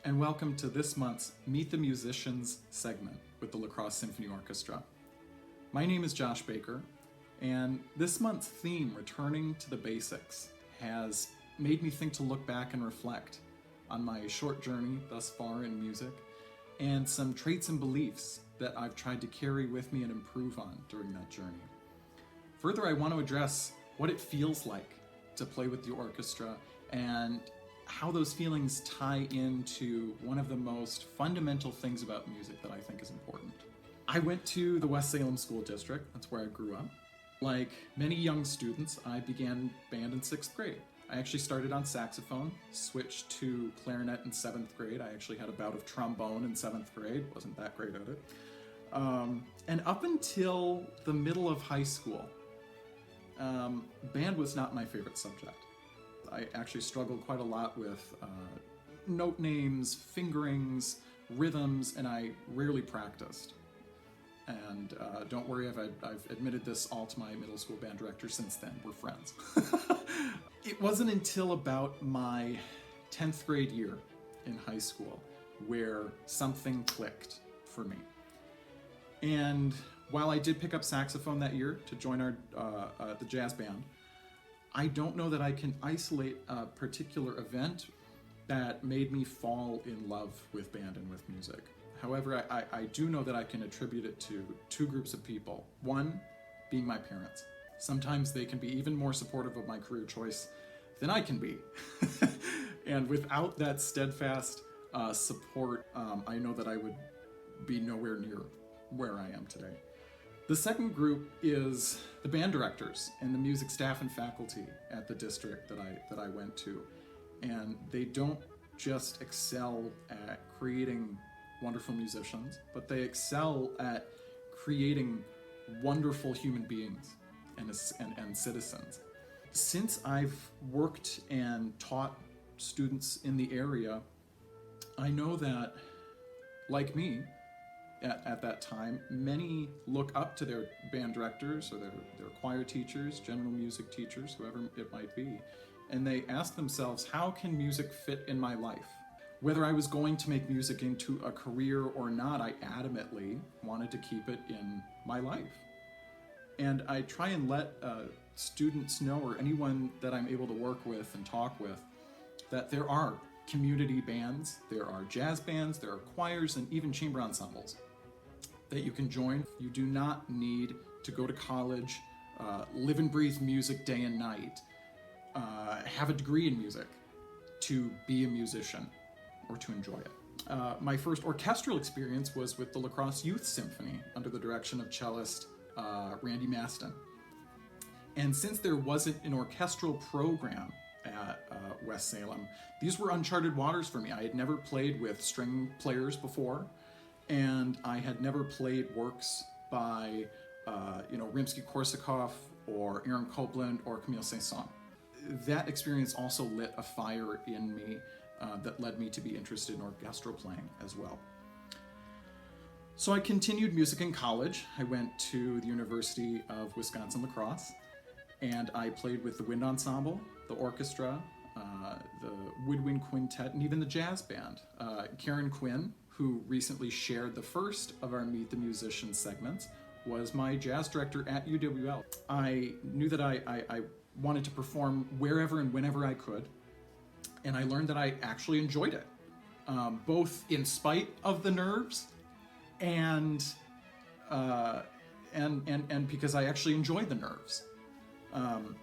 and welcome to this month's Meet the Musicians segment with the Crosse Symphony Orchestra. My name is Josh Baker, and this month's theme, Returning to the Basics, has made me think to look back and reflect on my short journey thus far in music, and some traits and beliefs that I've tried to carry with me and improve on during that journey. Further, I want to address what it feels like to play with the orchestra and how those feelings tie into one of the most fundamental things about music that I think is important. I went to the West Salem School District, that's where I grew up. Like many young students, I began band in 6th grade. I actually started on saxophone, switched to clarinet in 7th grade. I actually had a bout of trombone in 7th grade, wasn't that great at it. And up until the middle of high school, band was not my favorite subject. I actually struggled quite a lot with note names, fingerings, rhythms, and I rarely practiced. And don't worry, I've admitted this all to my middle school band director since then. We're friends. It wasn't until about my 10th grade year in high school where something clicked for me. And while I did pick up saxophone that year to join the jazz band, I don't know that I can isolate a particular event that made me fall in love with band and with music. However, I do know that I can attribute it to two groups of people. One being my parents. Sometimes they can be even more supportive of my career choice than I can be. And without that steadfast support, I know that I would be nowhere near where I am today. The second group is the band directors and the music staff and faculty at the district that I went to. And they don't just excel at creating wonderful musicians, but they excel at creating wonderful human beings and citizens. Since I've worked and taught students in the area, I know that, like me, at that time, many look up to their band directors or their choir teachers, general music teachers, whoever it might be, and they ask themselves, how can music fit in my life? Whether I was going to make music into a career or not, I adamantly wanted to keep it in my life. And I try and let students know, or anyone that I'm able to work with and talk with, that there are community bands, there are jazz bands, there are choirs, and even chamber ensembles that you can join. You do not need to go to college, live and breathe music day and night, have a degree in music to be a musician or to enjoy it. My first orchestral experience was with the La Crosse Youth Symphony under the direction of cellist Randy Maston. And since there wasn't an orchestral program at West Salem, these were uncharted waters for me. I had never played with string players before, and I had never played works by Rimsky-Korsakov or Aaron Copland or Camille Saint-Saëns. That experience also lit a fire in me that led me to be interested in orchestral playing as well. So I continued music in college. I went to the University of Wisconsin-La Crosse, and I played with the wind ensemble, the orchestra, the woodwind quintet, and even the jazz band. Karen Quinn, who recently shared the first of our Meet the Musicians segments, was my jazz director at UWL. I knew that I wanted to perform wherever and whenever I could, and I learned that I actually enjoyed it, both in spite of the nerves and because I actually enjoyed the nerves.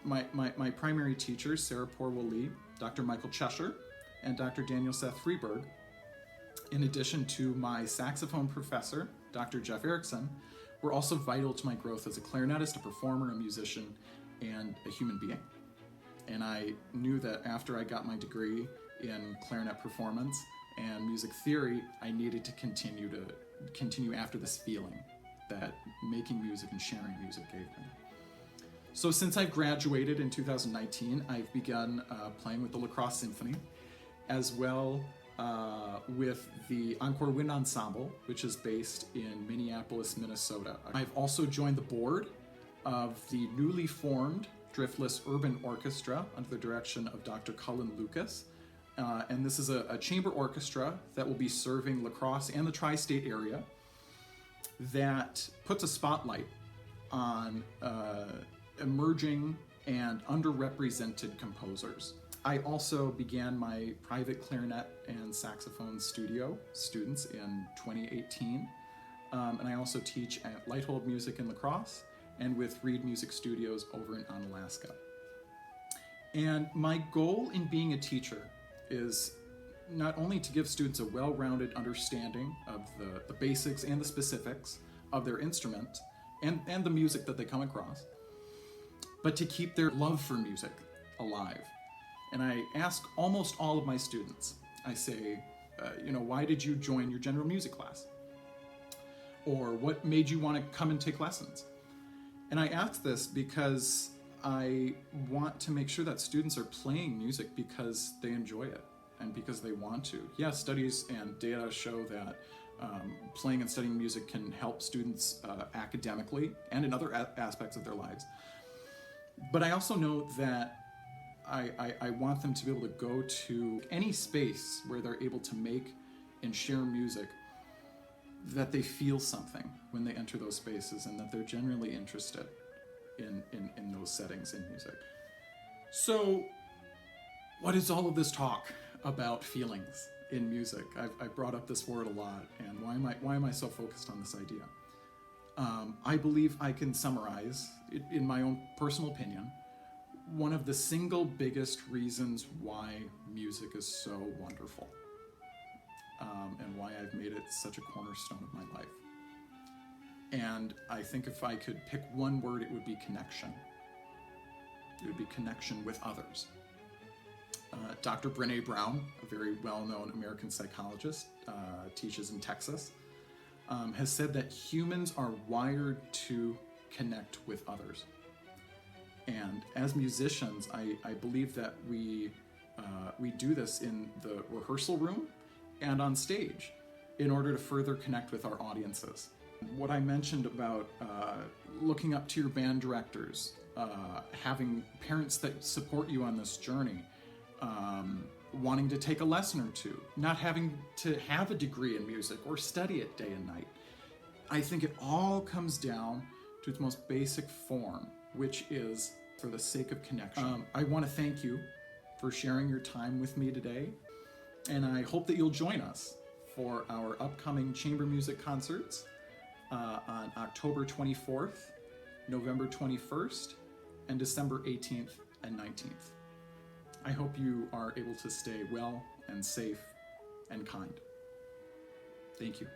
My primary teachers, Sarah Porwell-Lee, Dr. Michael Cheshire, and Dr. Daniel Seth Freeberg, in addition to my saxophone professor, Dr. Jeff Erickson, were also vital to my growth as a clarinetist, a performer, a musician, and a human being. And I knew that after I got my degree in clarinet performance and music theory, I needed to continue after this feeling that making music and sharing music gave me. So since I've graduated in 2019, I've begun playing with the La Crosse Symphony, as well with the Encore Wind Ensemble, which is based in Minneapolis, Minnesota. I've also joined the board of the newly formed Driftless Urban Orchestra under the direction of Dr. Cullen Lucas, And this is a chamber orchestra that will be serving La Crosse and the tri-state area that puts a spotlight on emerging and underrepresented composers. I also began my private clarinet and saxophone studio students in 2018. And I also teach at Lighthold Music in La Crosse and with Reed Music Studios over in Onalaska. And my goal in being a teacher is not only to give students a well-rounded understanding of the basics and the specifics of their instrument and the music that they come across, but to keep their love for music alive. And I ask almost all of my students, I say, why did you join your general music class? Or what made you want to come and take lessons? And I ask this because I want to make sure that students are playing music because they enjoy it and because they want to. Yes, studies and data show that playing and studying music can help students academically and in other aspects of their lives. But I also know that I want them to be able to go to any space where they're able to make and share music, that they feel something when they enter those spaces and that they're genuinely interested in those settings in music. So what is all of this talk about feelings in music? I've brought up this word a lot, and why am I so focused on this idea? I believe I can summarize, in my own personal opinion, one of the single biggest reasons why music is so wonderful, and why I've made it such a cornerstone of my life. And I think if I could pick one word, it would be connection. It would be connection with others. Dr. Brené Brown, a very well-known American psychologist, teaches in Texas, has said that humans are wired to connect with others. And as musicians, I believe that we do this in the rehearsal room and on stage in order to further connect with our audiences. What I mentioned about looking up to your band directors, having parents that support you on this journey, wanting to take a lesson or two, not having to have a degree in music or study it day and night. I think it all comes down to its most basic form, which is for the sake of connection. I want to thank you for sharing your time with me today, and I hope that you'll join us for our upcoming chamber music concerts on October 24th, November 21st, and December 18th and 19th. I hope you are able to stay well and safe and kind. Thank you.